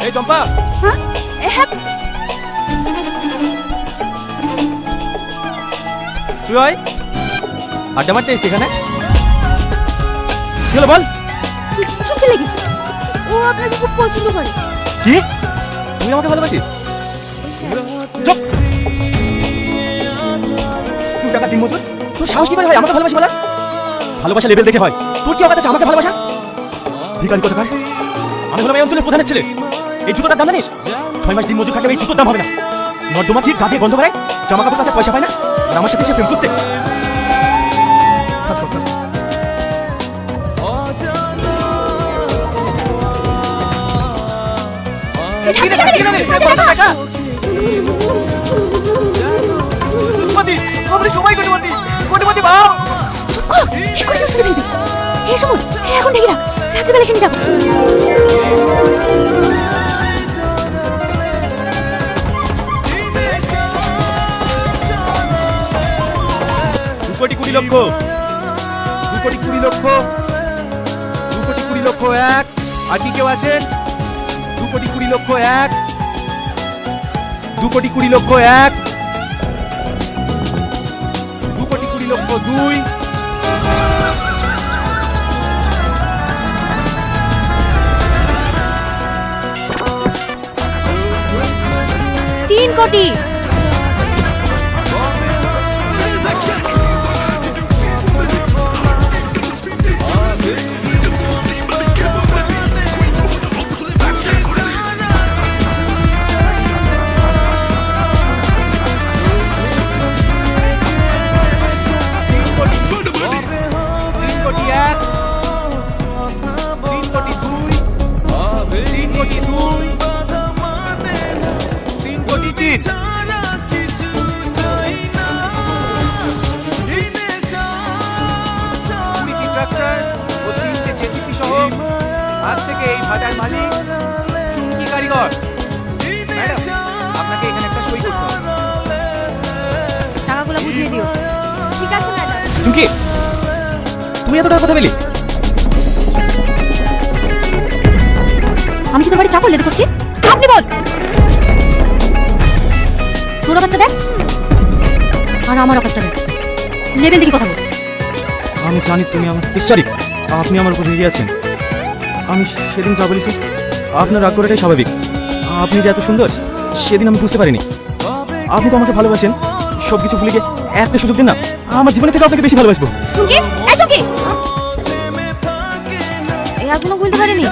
এই চম্পা, হ্যাঁ তুই হয় আড্ডা মারতে এসে এখানে কি হলো বল? চুপকে লেগে ও আপনাকে খুব পছন্দ করে। কি তুই আমাকে ভালোবাসিস? চুপ! তুই টাকা দিন মজুর, তোর সাহস কি করে হয় আমাকে ভালোবাসি বলা? ভালোবাসা লেভেল দেখে হয়, তোর কি অকাত আছে আমাকে ভালোবাসা? ভিখারি কোথাকার, আমি হলাম এই অঞ্চলের প্রধানের ছেলে। এই জুতোটার দাম জানিস? 6 মাস দিন মজুর খাটলে এই জুতোর দাম হবে না। নর্দমা ঠিক গাধে গন্ধ বেড়ায়, জামা কাপড় কাছে পয়সা পায় না, আর আমার সাথে সে প্রেম করতে। আমরা সবাই কোটিপতি, কোটিপতি ভাও। কি করে শুনে ফেলবি? এই সময় এখন দেখি না, রাত্রিবেলা শুনে যাব। 2 কোটি 20 লক্ষ, 2 কোটি 20 লক্ষ, 2 কোটি 20 লক্ষ এক। আর কি কেউ আছেন? 2 কোটি 20 লক্ষ এক, 2 কোটি 20 লক্ষ এক, 2 কোটি 20 লক্ষ দুই, 3 কোটি। আজ থেকে এই ভাটার মালিক চুমকি কারিগর। আপনাকে এখানে একটা সই করতে হবে। টাকাগুলো বুঝিয়ে দিও। ঠিক আছে ম্যাডাম। চুমকি, তুই এত টাকা কথা পেলি? আমি কি তোমার বাড়ি চাকর লেগে করছি? আপনি বল। তোর অকাতটা দেখ আর আমার অকাতটা দেখ, লেভেল দিকে কথা বল। আমি জানি তুমি আমার সরি, আপনি আমার উপর রেগে আছেন। আমি সেদিন যা বলেছি আপনার রাগ করাটাই স্বাভাবিক। আপনি যে এত সুন্দর সেদিন আমি বুঝতে পারিনি। আপনি তো আমাকে ভালোবাসেন, সব কিছু ভুলে গিয়ে একটা সুযোগ দিন না, আমার জীবনে থেকে আপনাকে বেশি ভালোবাসবো। চুমকি, এই চুমকি, এই এখনো বলতে পারিনি।